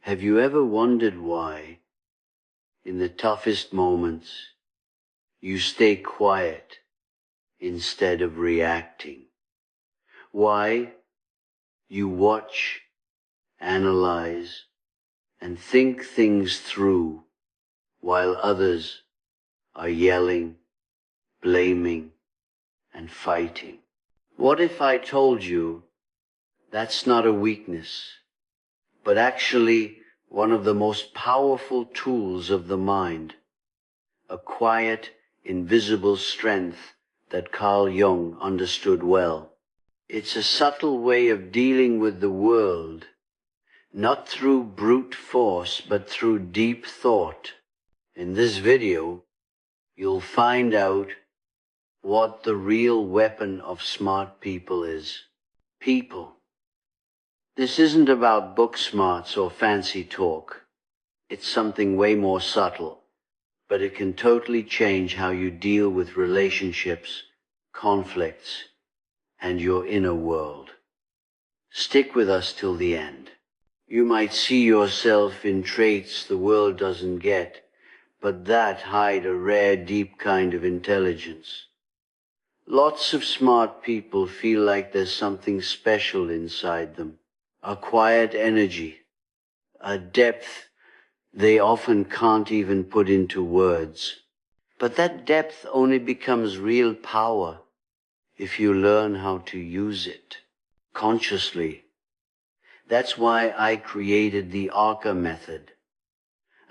Have you ever wondered why, in the toughest moments, you stay quiet instead of reacting? Why you watch, analyze, and think things through while others are yelling, blaming, and fighting? What if I told you that's not a weakness, but actually one of the most powerful tools of the mind, a quiet, invisible strength that Carl Jung understood well? It's a subtle way of dealing with the world, not through brute force, but through deep thought. In this video, you'll find out what the real weapon of smart people is. People. This isn't about book smarts or fancy talk. It's something way more subtle, but it can totally change how you deal with relationships, conflicts, and your inner world. Stick with us till the end. You might see yourself in traits the world doesn't get, but that hide a rare, deep kind of intelligence. Lots of smart people feel like there's something special inside them, a quiet energy, a depth they often can't even put into words. But that depth only becomes real power if you learn how to use it consciously. That's why I created the ARCA method,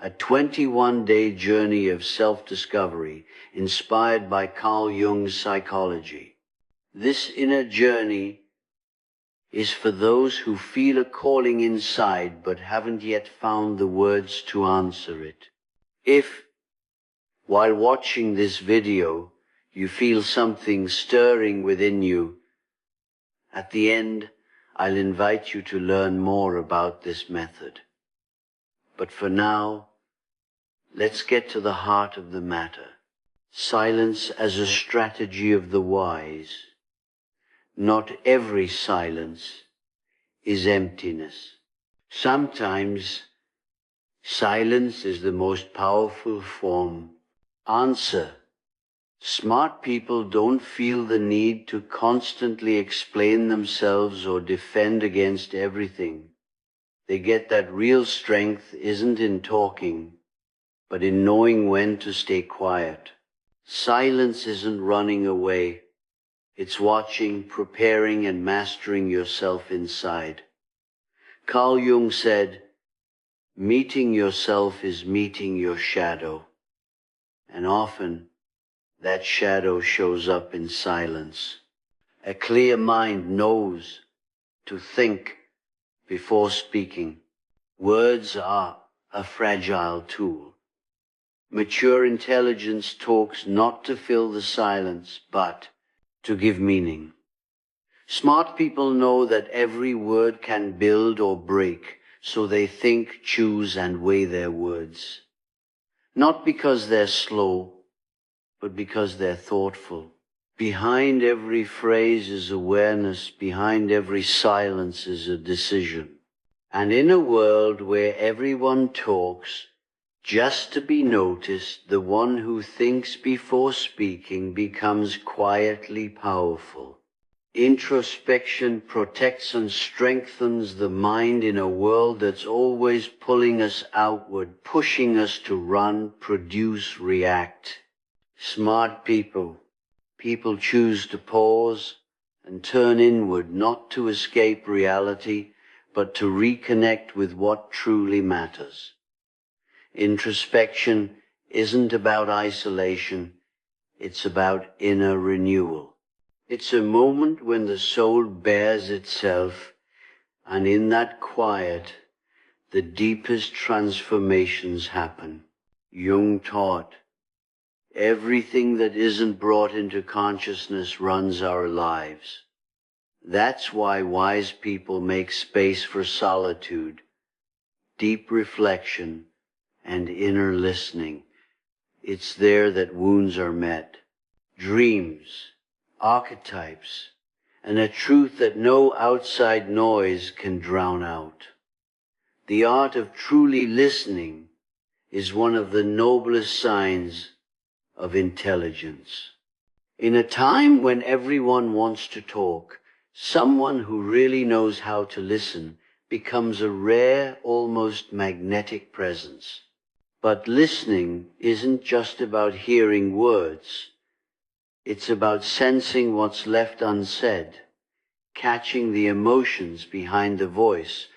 a 21-day journey of self-discovery inspired by Carl Jung's psychology. This inner journey is for those who feel a calling inside but haven't yet found the words to answer it. If, while watching this video, you feel something stirring within you, at the end, I'll invite you to learn more about this method. But for now, let's get to the heart of the matter. Silence as a strategy of the wise. Not every silence is emptiness. Sometimes silence is the most powerful form. Answer. Smart people don't feel the need to constantly explain themselves or defend against everything. They get that real strength isn't in talking, but in knowing when to stay quiet. Silence isn't running away. It's watching, preparing, and mastering yourself inside. Carl Jung said, meeting yourself is meeting your shadow. And often, that shadow shows up in silence. A clear mind knows to think before speaking. Words are a fragile tool. Mature intelligence talks not to fill the silence, but to give meaning. Smart people know that every word can build or break, so they think, choose, and weigh their words. Not because they're slow, but because they're thoughtful. Behind every phrase is awareness, behind every silence is a decision. And in a world where everyone talks just to be noticed, the one who thinks before speaking becomes quietly powerful. Introspection protects and strengthens the mind in a world that's always pulling us outward, pushing us to run, produce, react. Smart people choose to pause and turn inward, not to escape reality, but to reconnect with what truly matters. Introspection isn't about isolation, it's about inner renewal. It's a moment when the soul bears itself, and in that quiet, the deepest transformations happen. Jung taught, everything that isn't brought into consciousness runs our lives. That's why wise people make space for solitude, deep reflection, and inner listening. It's there that wounds are met. Dreams, archetypes, and a truth that no outside noise can drown out. The art of truly listening is one of the noblest signs of intelligence. In a time when everyone wants to talk, someone who really knows how to listen becomes a rare, almost magnetic presence. But listening isn't just about hearing words. It's about sensing what's left unsaid, catching the emotions behind the voice,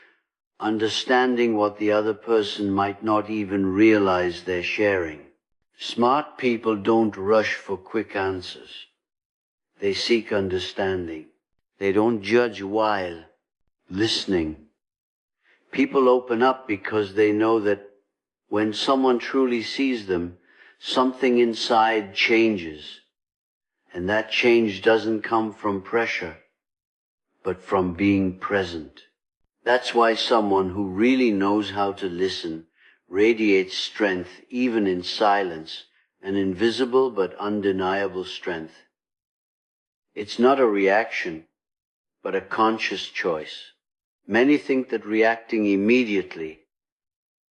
understanding what the other person might not even realize they're sharing. Smart people don't rush for quick answers. They seek understanding. They don't judge while listening. People open up because they know that when someone truly sees them, something inside changes. And that change doesn't come from pressure, but from being present. That's why someone who really knows how to listen radiates strength even in silence, an invisible but undeniable strength. It's not a reaction, but a conscious choice. Many think that reacting immediately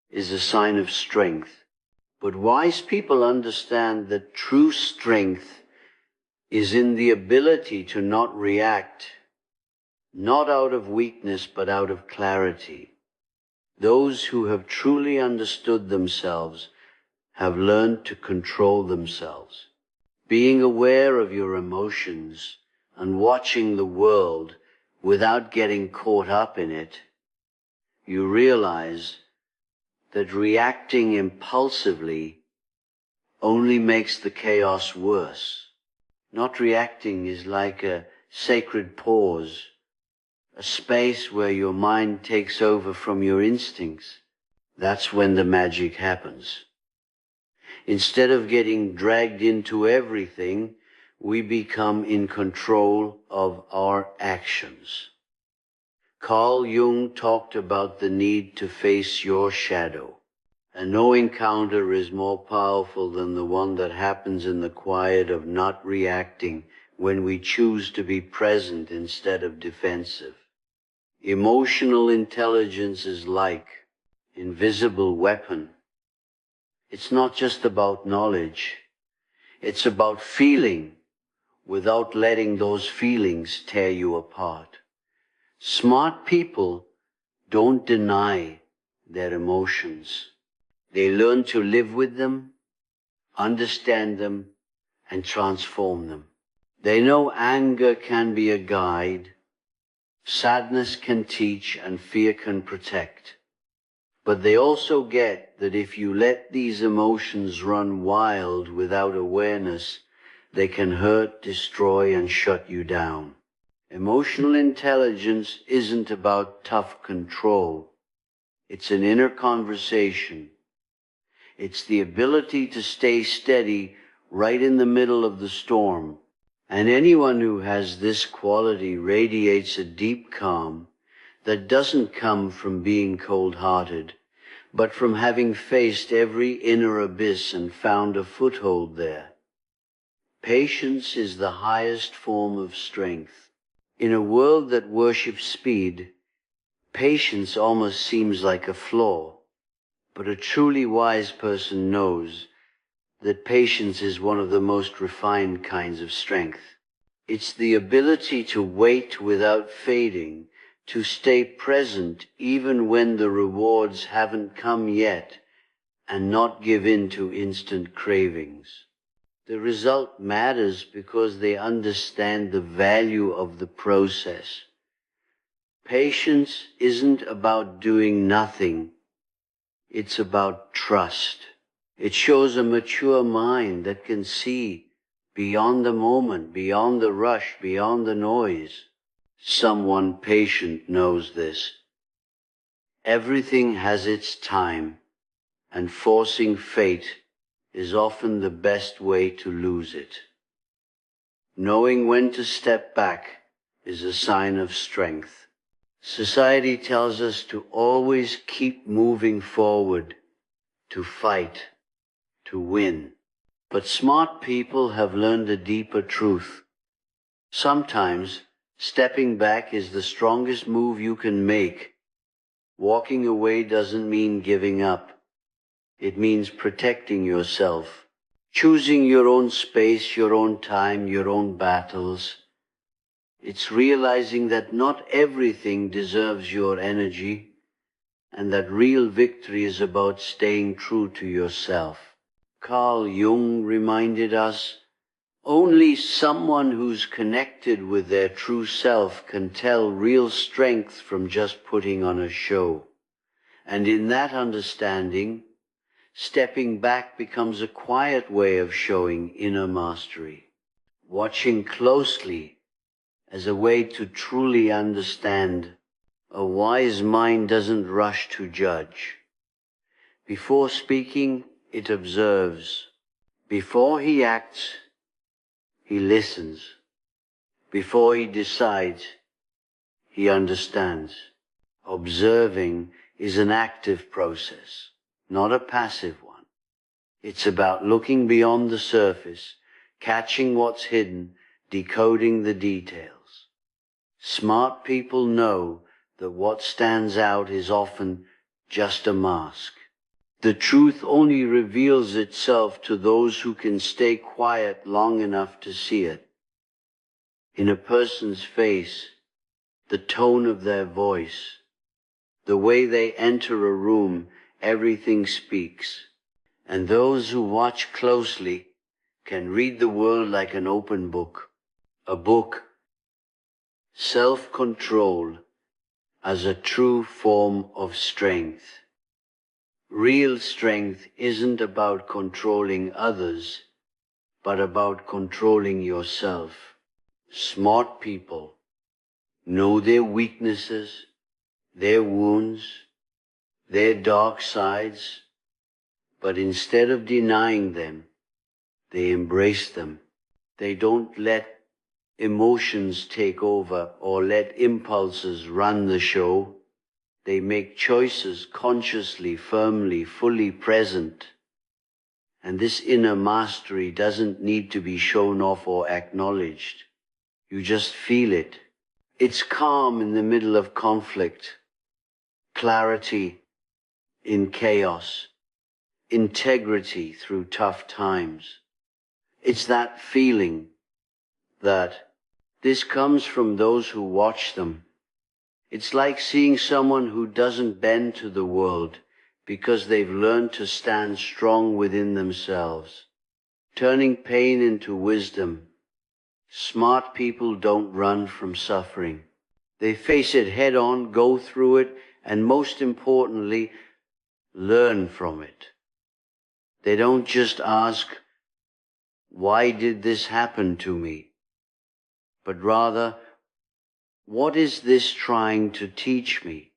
is a sign of strength, but wise people understand that true strength is in the ability to not react, not out of weakness but out of clarity. Those who have truly understood themselves have learned to control themselves. Being aware of your emotions and watching the world without getting caught up in it, you realize that reacting impulsively only makes the chaos worse. Not reacting is like a sacred pause, a space where your mind takes over from your instincts. That's when the magic happens. Instead of getting dragged into everything, we become in control of our actions. Carl Jung talked about the need to face your shadow. And no encounter is more powerful than the one that happens in the quiet of not reacting when we choose to be present instead of defensive. Emotional intelligence is like an invisible weapon. It's not just about knowledge. It's about feeling without letting those feelings tear you apart. Smart people don't deny their emotions. They learn to live with them, understand them, and transform them. They know anger can be a guide, sadness can teach, and fear can protect. But they also get that if you let these emotions run wild without awareness, they can hurt, destroy, and shut you down. Emotional intelligence isn't about tough control. It's an inner conversation. It's the ability to stay steady right in the middle of the storm. And anyone who has this quality radiates a deep calm that doesn't come from being cold-hearted, but from having faced every inner abyss and found a foothold there. Patience is the highest form of strength. In a world that worships speed, patience almost seems like a flaw. But a truly wise person knows that patience is one of the most refined kinds of strength. It's the ability to wait without fading, to stay present even when the rewards haven't come yet, and not give in to instant cravings. The result matters because they understand the value of the process. Patience isn't about doing nothing. It's about trust. It shows a mature mind that can see beyond the moment, beyond the rush, beyond the noise. Someone patient knows this. Everything has its time, and forcing fate is often the best way to lose it. Knowing when to step back is a sign of strength. Society tells us to always keep moving forward, to fight, to win. But smart people have learned a deeper truth. Sometimes stepping back is the strongest move you can make. Walking away doesn't mean giving up. It means protecting yourself, choosing your own space, your own time, your own battles. It's realizing that not everything deserves your energy, and that real victory is about staying true to yourself. Carl Jung reminded us, only someone who's connected with their true self can tell real strength from just putting on a show. And in that understanding, stepping back becomes a quiet way of showing inner mastery. Watching closely as a way to truly understand. A wise mind doesn't rush to judge. Before speaking, it observes. Before he acts, he listens. Before he decides, he understands. Observing is an active process, not a passive one. It's about looking beyond the surface, catching what's hidden, decoding the details. Smart people know that what stands out is often just a mask. The truth only reveals itself to those who can stay quiet long enough to see it. In a person's face, the tone of their voice, the way they enter a room, everything speaks. And those who watch closely can read the world like an open book. A book, self-control as a true form of strength. Real strength isn't about controlling others, but about controlling yourself. Smart people know their weaknesses, their wounds, their dark sides, but instead of denying them, they embrace them. They don't let emotions take over or let impulses run the show. They make choices consciously, firmly, fully present. And this inner mastery doesn't need to be shown off or acknowledged. You just feel it. It's calm in the middle of conflict, clarity in chaos, integrity through tough times. It's that feeling that this comes from those who watch them. It's like seeing someone who doesn't bend to the world because they've learned to stand strong within themselves, turning pain into wisdom. Smart people don't run from suffering. They face it head on, go through it, and most importantly, learn from it. They don't just ask, why did this happen to me? But rather, what is this trying to teach me?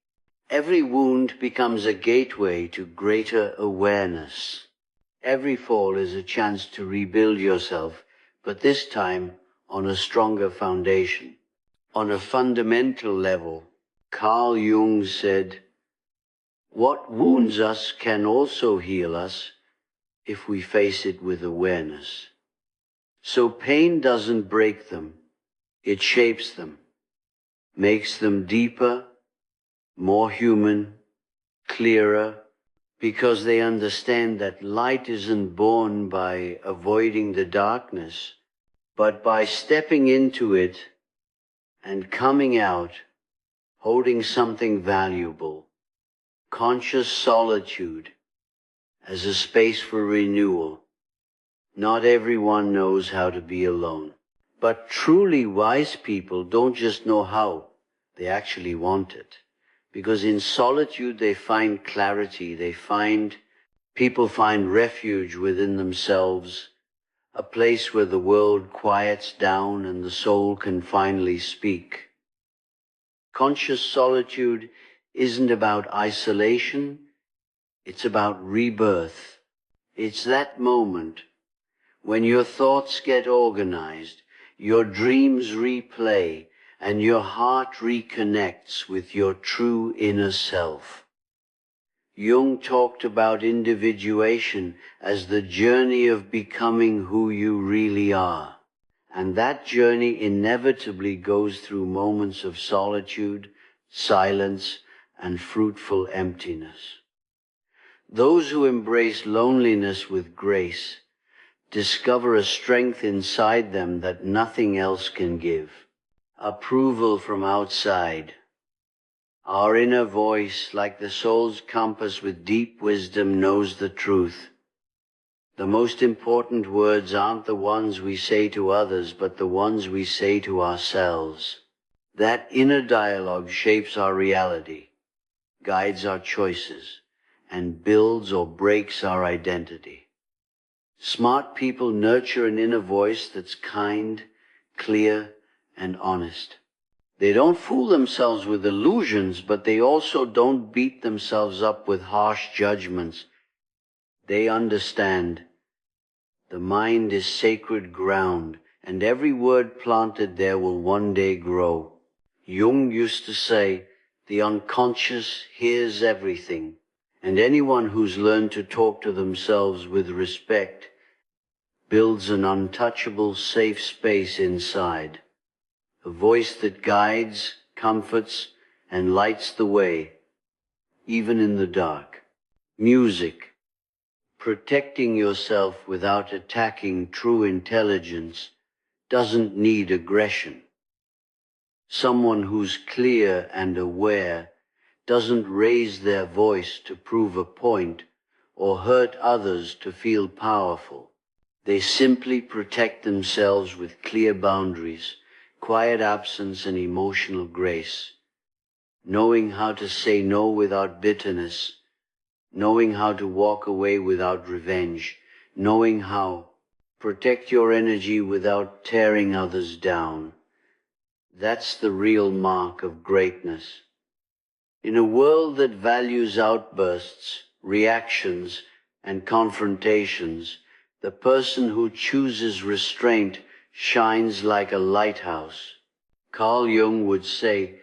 Every wound becomes a gateway to greater awareness. Every fall is a chance to rebuild yourself, but this time on a stronger foundation. On a fundamental level, Carl Jung said, what wounds us can also heal us if we face it with awareness. So pain doesn't break them, it shapes them, makes them deeper, more human, clearer, because they understand that light isn't born by avoiding the darkness, but by stepping into it and coming out holding something valuable. Conscious solitude as a space for renewal. Not everyone knows how to be alone. But truly wise people don't just know how, they actually want it. Because in solitude they find clarity, people find refuge within themselves, a place where the world quiets down and the soul can finally speak. Conscious solitude isn't about isolation, it's about rebirth. It's that moment when your thoughts get organized, your dreams replay, and your heart reconnects with your true inner self. Jung talked about individuation as the journey of becoming who you really are. And that journey inevitably goes through moments of solitude, silence, and fruitful emptiness. Those who embrace loneliness with grace discover a strength inside them that nothing else can give. Approval from outside. Our inner voice, like the soul's compass with deep wisdom, knows the truth. The most important words aren't the ones we say to others, but the ones we say to ourselves. That inner dialogue shapes our reality, guides our choices, and builds or breaks our identity. Smart people nurture an inner voice that's kind, clear, and honest. They don't fool themselves with illusions, but they also don't beat themselves up with harsh judgments. They understand the mind is sacred ground, and every word planted there will one day grow. Jung used to say, the unconscious hears everything, and anyone who's learned to talk to themselves with respect builds an untouchable, safe space inside. A voice that guides, comforts, and lights the way, even in the dark. Music. Protecting yourself without attacking true intelligence doesn't need aggression. Someone who's clear and aware doesn't raise their voice to prove a point or hurt others to feel powerful. They simply protect themselves with clear boundaries, quiet absence, and emotional grace, knowing how to say no without bitterness, knowing how to walk away without revenge, knowing how protect your energy without tearing others down. That's the real mark of greatness. In a world that values outbursts, reactions, and confrontations, the person who chooses restraint shines like a lighthouse. Carl Jung would say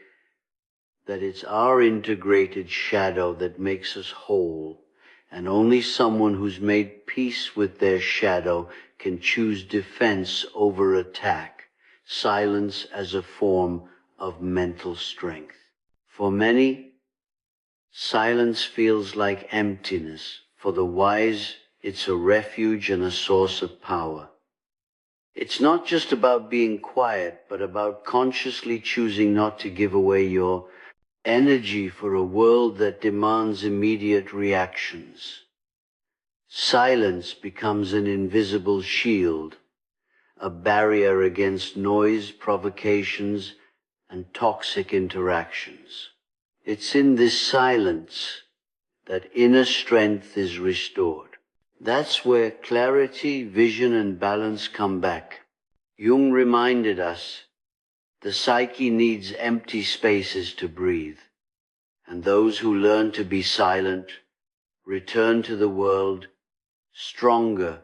that it's our integrated shadow that makes us whole, and only someone who's made peace with their shadow can choose defense over attack, silence as a form of mental strength. For many, silence feels like emptiness. For the wise, it's a refuge and a source of power. It's not just about being quiet, but about consciously choosing not to give away your energy for a world that demands immediate reactions. Silence becomes an invisible shield, a barrier against noise, provocations, and toxic interactions. It's in this silence that inner strength is restored. That's where clarity, vision, and balance come back. Jung reminded us the psyche needs empty spaces to breathe, and those who learn to be silent return to the world stronger,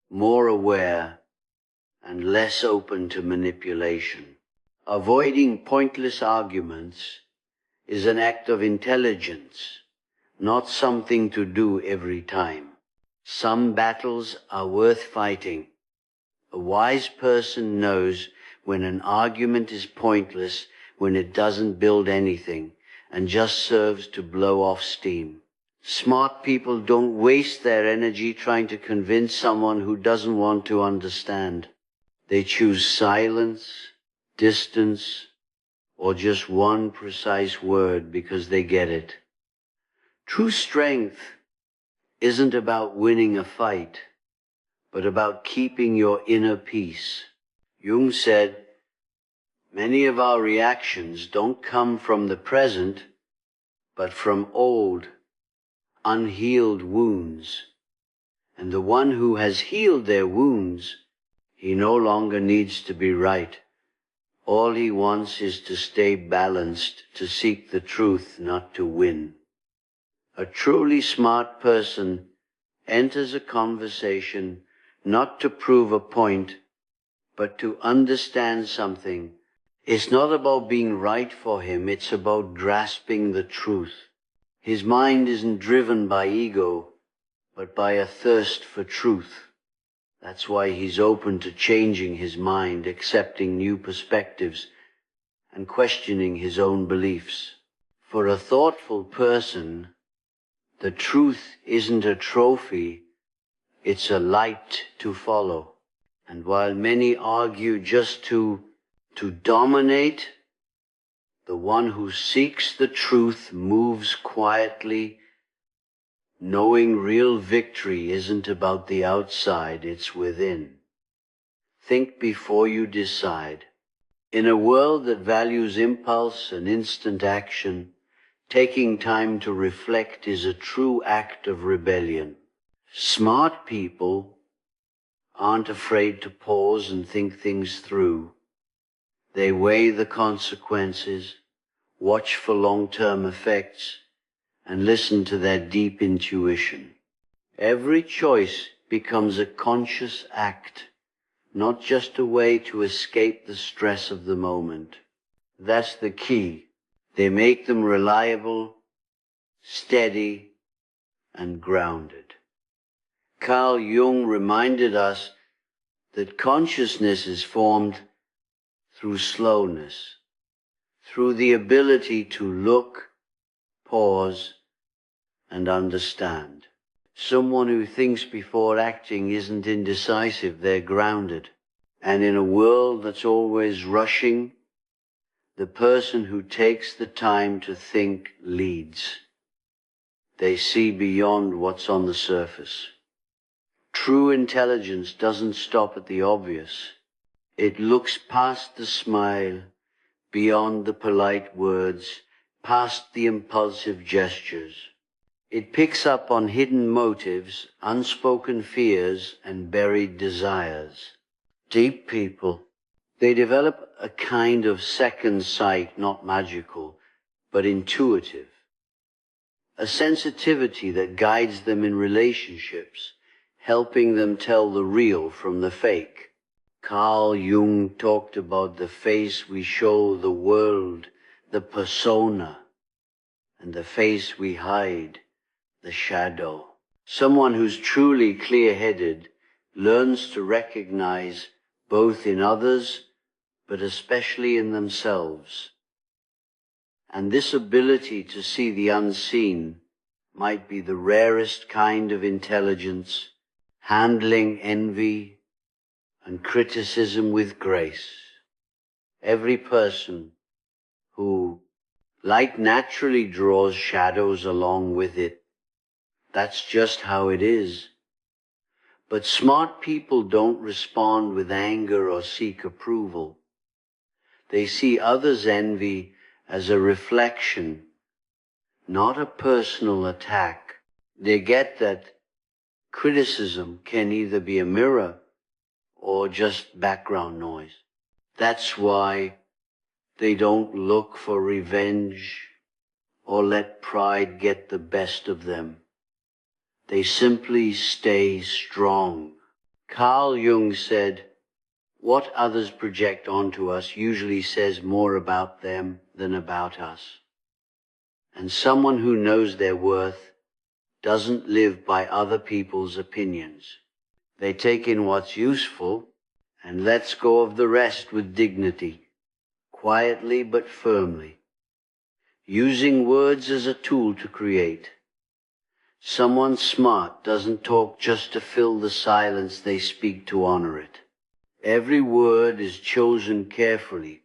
more aware, and less open to manipulation. Avoiding pointless arguments is an act of intelligence, not something to do every time. Some battles are worth fighting. A wise person knows when an argument is pointless, when it doesn't build anything and just serves to blow off steam. Smart people don't waste their energy trying to convince someone who doesn't want to understand. They choose silence, distance, or just one precise word because they get it. True strength isn't about winning a fight, but about keeping your inner peace. Jung said, many of our reactions don't come from the present, but from old, unhealed wounds. And the one who has healed their wounds, he no longer needs to be right. All he wants is to stay balanced, to seek the truth, not to win. A truly smart person enters a conversation not to prove a point, but to understand something. It's not about being right for him, it's about grasping the truth. His mind isn't driven by ego, but by a thirst for truth. That's why he's open to changing his mind, accepting new perspectives, and questioning his own beliefs. For a thoughtful person, the truth isn't a trophy, it's a light to follow. And while many argue just to dominate, the one who seeks the truth moves quietly, knowing real victory isn't about the outside, it's within. Think before you decide. In a world that values impulse and instant action, taking time to reflect is a true act of rebellion. Smart people aren't afraid to pause and think things through. They weigh the consequences, watch for long-term effects, and listen to their deep intuition. Every choice becomes a conscious act, not just a way to escape the stress of the moment. That's the key. They make them reliable, steady, and grounded. Carl Jung reminded us that consciousness is formed through slowness, through the ability to look, pause, and understand. Someone who thinks before acting isn't indecisive, they're grounded. And in a world that's always rushing, the person who takes the time to think leads. They see beyond what's on the surface. True intelligence doesn't stop at the obvious. It looks past the smile, beyond the polite words, past the impulsive gestures. It picks up on hidden motives, unspoken fears, and buried desires. Deep people, they develop a kind of second sight, not magical, but intuitive. A sensitivity that guides them in relationships, helping them tell the real from the fake. Carl Jung talked about the face we show the world, the persona, and the face we hide, the shadow. Someone who's truly clear-headed learns to recognize both in others, but especially in themselves. And this ability to see the unseen might be the rarest kind of intelligence, handling envy and criticism with grace. Every person who, light naturally draws shadows along with it. That's just how it is. But smart people don't respond with anger or seek approval. They see others' envy as a reflection, not a personal attack. They get that criticism can either be a mirror or just background noise. That's why they don't look for revenge or let pride get the best of them. They simply stay strong. Carl Jung said, "What others project onto us usually says more about them than about us." And someone who knows their worth doesn't live by other people's opinions. They take in what's useful and lets go of the rest with dignity, quietly but firmly, using words as a tool to create. Someone smart doesn't talk just to fill the silence, they speak to honor it. Every word is chosen carefully,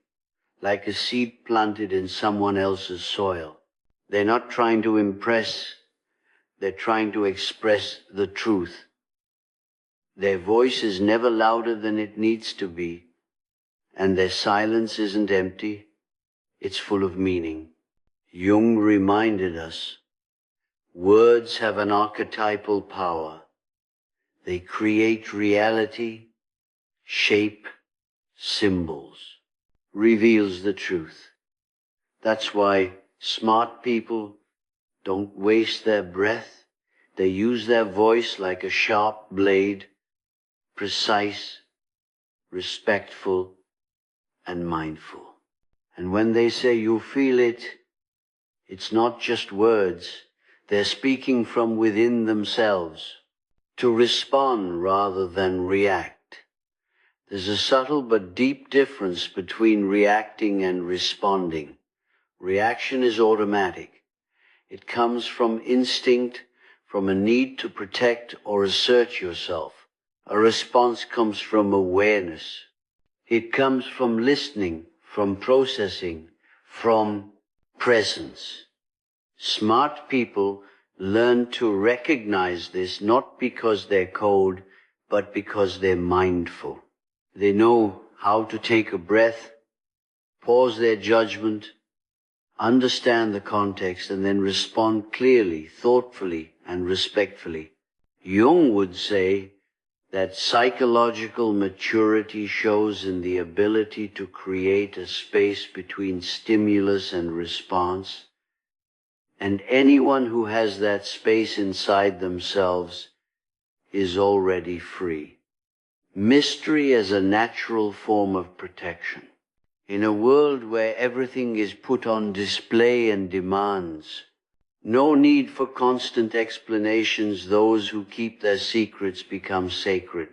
like a seed planted in someone else's soil. They're not trying to impress, they're trying to express the truth. Their voice is never louder than it needs to be, and their silence isn't empty, it's full of meaning. Jung reminded us, words have an archetypal power. They create reality, shape, symbols, reveals the truth. That's why smart people don't waste their breath. They use their voice like a sharp blade, precise, respectful, and mindful. And when they say you feel it, it's not just words. They're speaking from within themselves, to respond rather than react. There's a subtle but deep difference between reacting and responding. Reaction is automatic. It comes from instinct, from a need to protect or assert yourself. A response comes from awareness. It comes from listening, from processing, from presence. Smart people learn to recognize this not because they're cold, but because they're mindful. They know how to take a breath, pause their judgment, understand the context, and then respond clearly, thoughtfully, and respectfully. Jung would say that psychological maturity shows in the ability to create a space between stimulus and response, and anyone who has that space inside themselves is already free. Mystery as a natural form of protection. In a world where everything is put on display and demands, no need for constant explanations, those who keep their secrets become sacred.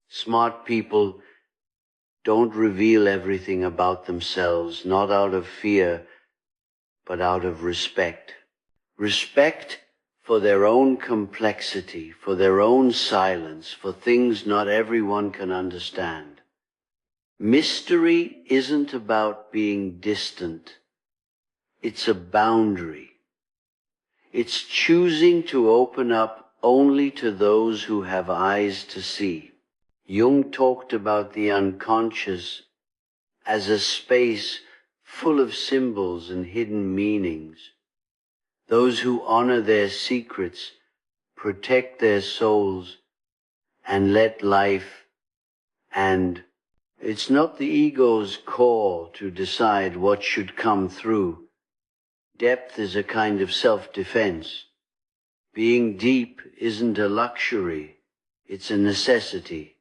Smart people don't reveal everything about themselves, not out of fear, but out of respect. Respect for their own complexity, for their own silence, for things not everyone can understand. Mystery isn't about being distant. It's a boundary. It's choosing to open up only to those who have eyes to see. Jung talked about the unconscious as a space full of symbols and hidden meanings. Those who honor their secrets, protect their souls, and let life, and it's not the ego's call to decide what should come through. Depth is a kind of self-defense. Being deep isn't a luxury, it's a necessity.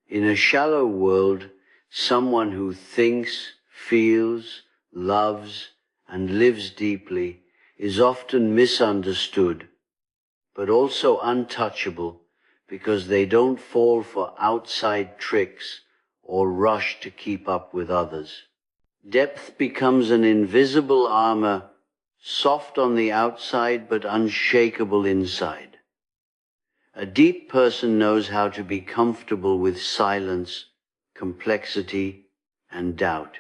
In a shallow world, someone who thinks, feels, loves, and lives deeply is often misunderstood, but also untouchable because they don't fall for outside tricks or rush to keep up with others. Depth becomes an invisible armor, soft on the outside but unshakable inside. A deep person knows how to be comfortable with silence, complexity, and doubt.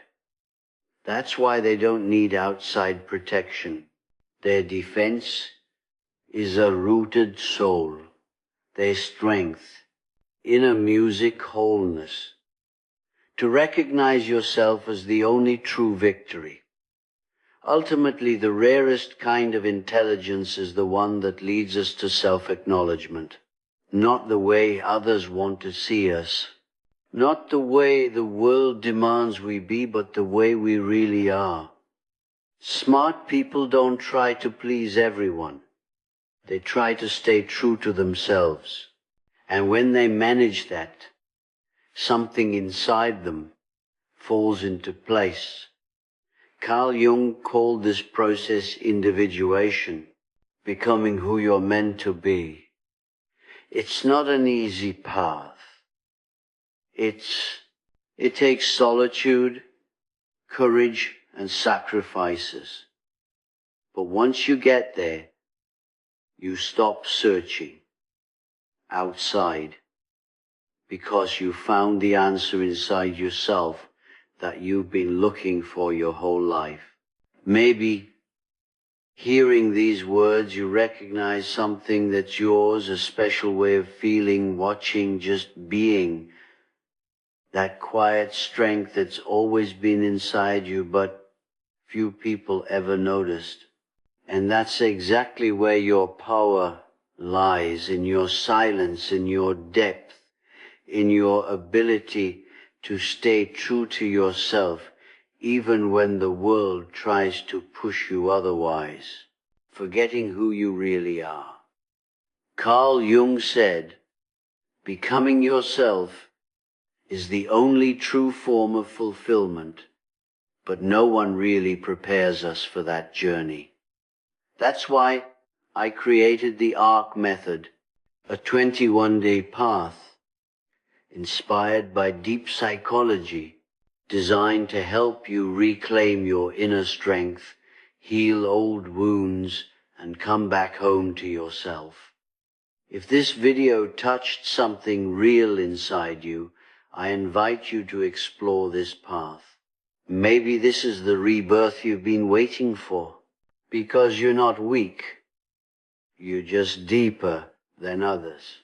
That's why they don't need outside protection. Their defense is a rooted soul, their strength, inner music, wholeness. To recognize yourself as the only true victory. Ultimately, the rarest kind of intelligence is the one that leads us to self-acknowledgement. Not the way others want to see us. Not the way the world demands we be, but the way we really are. Smart people don't try to please everyone. They try to stay true to themselves. And when they manage that, something inside them falls into place. Carl Jung called this process individuation, becoming who you're meant to be. It's not an easy path. It takes solitude, courage, and sacrifices. But once you get there, you stop searching outside because you found the answer inside yourself that you've been looking for your whole life. Maybe hearing these words you recognize something that's yours, a special way of feeling, watching, just being. That quiet strength that's always been inside you, but few people ever noticed. And that's exactly where your power lies, in your silence, in your depth, in your ability to stay true to yourself, even when the world tries to push you otherwise, forgetting who you really are. Carl Jung said, "Becoming yourself is the only true form of fulfillment, but no one really prepares us for that journey." That's why I created the ARC method, a 21-day path inspired by deep psychology, designed to help you reclaim your inner strength, heal old wounds, and come back home to yourself. If this video touched something real inside you, I invite you to explore this path. Maybe this is the rebirth you've been waiting for. Because you're not weak. You're just deeper than others.